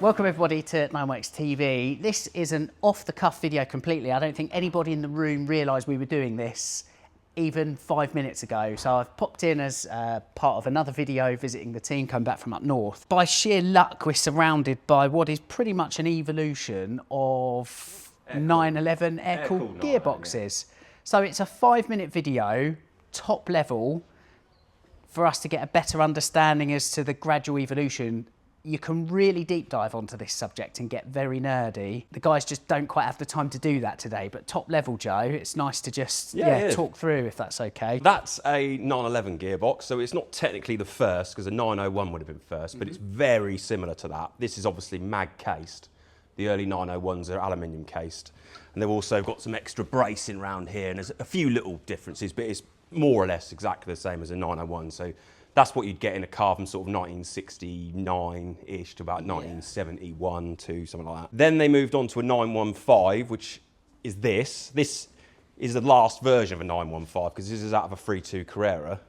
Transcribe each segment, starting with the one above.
Welcome everybody to 9wax TV. This is an off-the-cuff video completely. I don't think anybody in the room realised we were doing this even 5 minutes ago. So I've popped in as part of another video visiting the team coming back from up north. By sheer luck, we're surrounded by what is pretty much an evolution of 911 air-cooled gearboxes. Yeah. So it's a 5-minute video, top level, for us to get a better understanding as to the gradual evolution. You can really deep dive onto this subject and get very nerdy. The guys just don't quite have the time to do that today, but top level, Joe, it's nice to just talk through if that's okay. That's a 911 gearbox, so it's not technically the first because a 901 would have been first, but it's very similar to that. This is obviously mag cased. The early 901s are aluminium cased. And they've also got some extra bracing around here, and there's a few little differences, but it's more or less exactly the same as a 901. So that's what you'd get in a car from sort of 1969-ish to about 1971 to something like that. Then they moved on to a 915, which is this. This is the last version of a 915 because this is out of a 3.2 Carrera.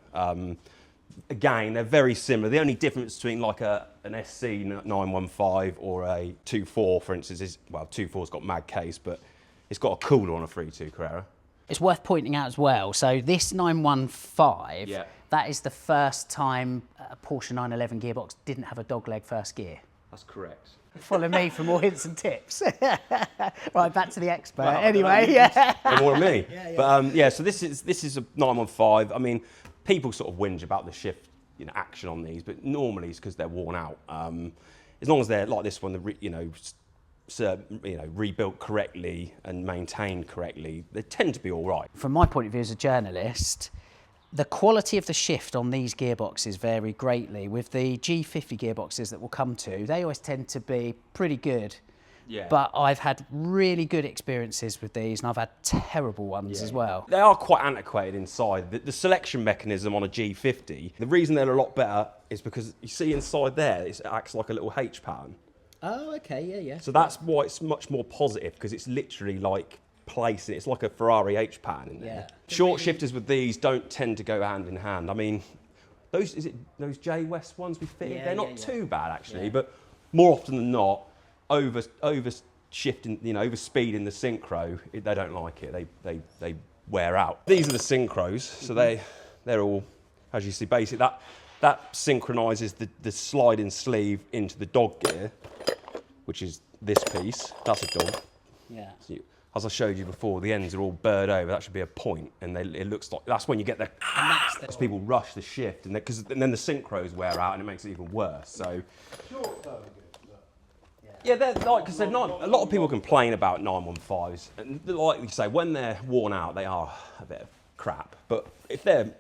Again, they're very similar. The only difference between like an SC 915 or a 2.4, for instance, is, well, 2.4's got mag case, but it's got a cooler on a 3.2 Carrera. It's worth pointing out as well, so this 915, that is the first time a Porsche 911 gearbox didn't have a dogleg first gear. That's correct. Follow me for more hints and tips. Right, back to the expert. Well, anyway, more than me. But so this is a 915. I mean, people sort of whinge about the shift, action on these, but normally it's because they're worn out. As long as they're like this one, rebuilt correctly and maintained correctly, they tend to be all right. From my point of view as a journalist, the quality of the shift on these gearboxes vary greatly. With the G50 gearboxes that we'll come to, they always tend to be pretty good. Yeah. But I've had really good experiences with these, and I've had terrible ones as well. They are quite antiquated inside. The selection mechanism on a G50, the reason they're a lot better is because you see inside there, it acts like a little H pattern. Oh, okay, yeah. So that's why it's much more positive, because it's literally like placing, it's like a Ferrari H pattern in there. Yeah. Short shifters with these don't tend to go hand in hand. I mean, those J West ones we fitted, they're not too bad actually, but more often than not, over shifting, over speeding the synchro, they don't like it. They wear out. These are the synchros, so they're all, as you see, basic. That synchronises the sliding sleeve into the dog gear, which is this piece. That's a dog. Yeah. So as I showed you before, the ends are all burred over. That should be a point, and it looks like that's when you get as people rush the shift, and then the synchros wear out, and it makes it even worse. So. Yeah, they're like I said, a lot of people complain about 915s, and like you say, when they're worn out, they are a bit of crap. But if they're,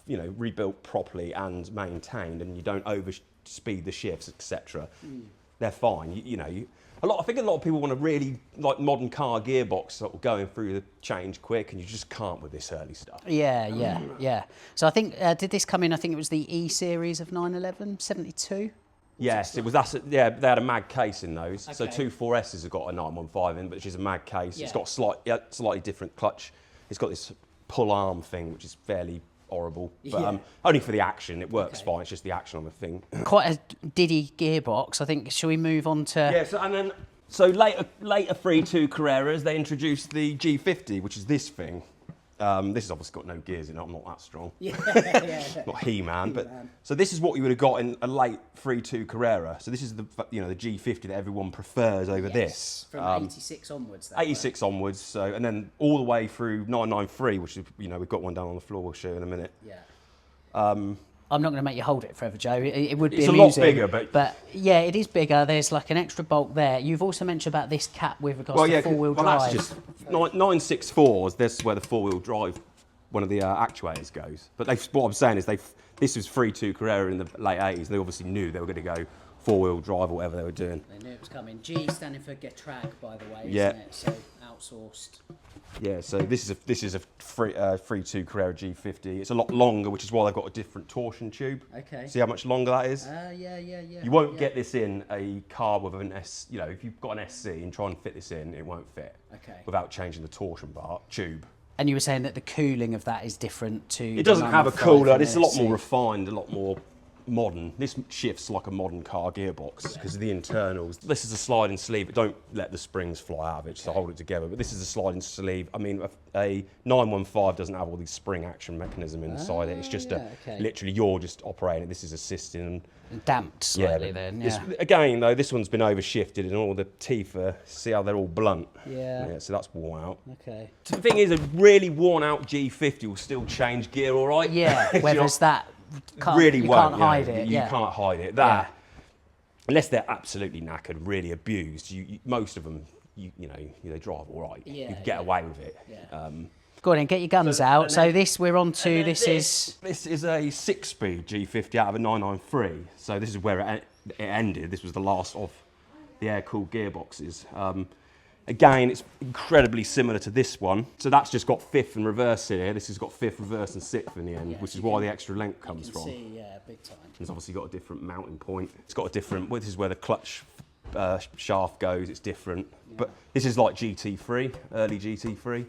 rebuilt properly and maintained, and you don't overspeed the shifts, etc., they're fine. I think a lot of people want a really like modern car gearbox sort of going through the change quick, and you just can't with this early stuff. Yeah. So I think did this come in? I think it was the E series of 911, 72. Yes, it was. They had a mag case in those. Okay. So 2.4S's have got a 915 in, but she's a mag case. Yeah. It's got slightly different clutch. It's got this pull arm thing, which is fairly horrible, but only for the action. It works fine. It's just the action on the thing. Quite a diddy gearbox. I think. Shall we move on to? Yeah. So later 3.2 Carreras, they introduced the G50, which is this thing. This has obviously got no gears in it. I'm not that strong. Not He-Man, but so this is what you would have got in a late 3.2 Carrera. So this is the G50 that everyone prefers over this. From 86 onwards. 86 onwards. So and then all the way through 993, which is we've got one down on the floor. We'll show you in a minute. Yeah. I'm not going to make you hold it forever, Joe. It would be it's amusing. It's a lot bigger, but yeah, it is bigger. There's like an extra bulk there. You've also mentioned about this cap with regards to four-wheel drive. That's just 964s. This is where the four-wheel drive, one of the actuators goes. But what I'm saying is this was 3.2 Carrera in the late 80s. They obviously knew they were going to go four-wheel drive or whatever they were doing. They knew it was coming. G standing for get track, by the way, isn't it? So outsourced. Yeah, so this is a 3.2 Carrera G50. It's a lot longer, which is why they've got a different torsion tube. Okay. See how much longer that is? Yeah. You won't get this in a car with an S. If you've got an SC and try and fit this in, it won't fit. Okay. Without changing the torsion bar tube. And you were saying that the cooling of that is different to. It doesn't have a cooler. It's a lot more refined, a lot more modern. This shifts like a modern car gearbox because of the internals. This is a sliding sleeve, but don't let the springs fly out of it, just to hold it together. But this is a sliding sleeve. I mean, a 915 doesn't have all these spring action mechanism inside it. It's just literally you're just operating it. This is assisting. Damped slightly then, yeah. Again, though, this one's been overshifted and all the teeth are, see how they're all blunt? Yeah. So that's worn out. Okay. So the thing is, a really worn out G50 will still change gear all right. Yeah, whether's that, really you won't, can't hide it. You can't hide it. That, unless they're absolutely knackered, really abused, most of them, you know, they drive all right. Yeah, you get away with it. Yeah. Go on and get your guns out. So this we're on to, this is a 6-speed G50 out of a 993. So this is where it ended. This was the last of the air-cooled gearboxes. Again, it's incredibly similar to this one. So that's just got fifth and reverse in here. This has got fifth, reverse and sixth in the end, which is why the extra length comes from. see, yeah, big time. It's obviously got a different mounting point. It's got a different, this is where the clutch shaft goes, it's different. Yeah. But this is like GT3, early GT3.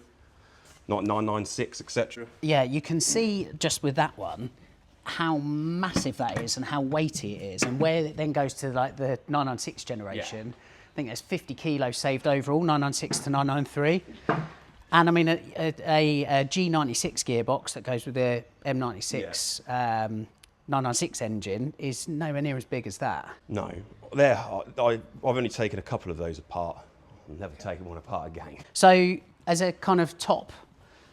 Not 996, etc. Yeah, you can see just with that one how massive that is and how weighty it is, and where it then goes to like the 996 generation. Yeah. I think there's 50 kilos saved overall, 996 to 993. And I mean, a G96 gearbox that goes with the M96 996 engine is nowhere near as big as that. No, I've only taken a couple of those apart. I've never taken one apart again. So as a kind of top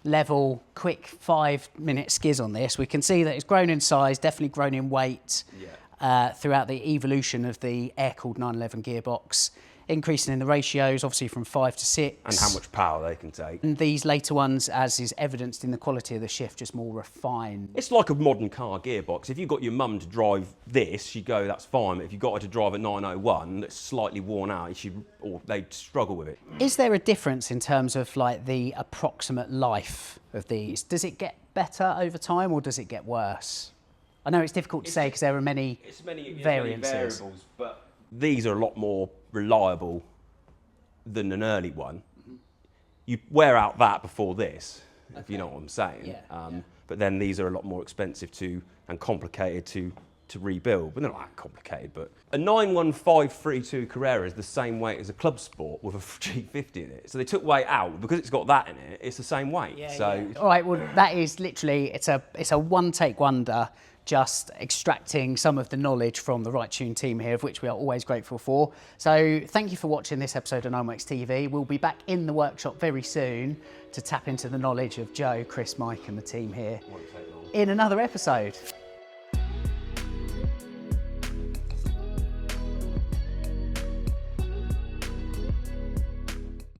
level, quick 5-minute skiz on this, we can see that it's grown in size, definitely grown in weight throughout the evolution of the air-cooled 911 gearbox, increasing in the ratios, obviously from 5 to 6. And how much power they can take. And these later ones, as is evidenced in the quality of the shift, just more refined. It's like a modern car gearbox. If you got your mum to drive this, she'd go, that's fine. But if you got her to drive a 901 that's slightly worn out, they'd struggle with it. Is there a difference in terms of like the approximate life of these? Does it get better over time or does it get worse? I know it's difficult to say because there are many variances. Many variables, but these are a lot more reliable than an early one. Mm-hmm. You wear out that before this, if you know what I'm saying. Yeah, But then these are a lot more expensive and complicated to rebuild. But they're not that complicated. But a 91532 Carrera is the same weight as a Club Sport with a G50 in it. So they took weight out because it's got that in it. It's the same weight. All right. Well, that is literally it's a one-take wonder. Just extracting some of the knowledge from the Wrightune team here, of which we are always grateful for. So thank you for watching this episode of NoMax TV. We'll be back in the workshop very soon to tap into the knowledge of Joe, Chris, Mike and the team here in another episode.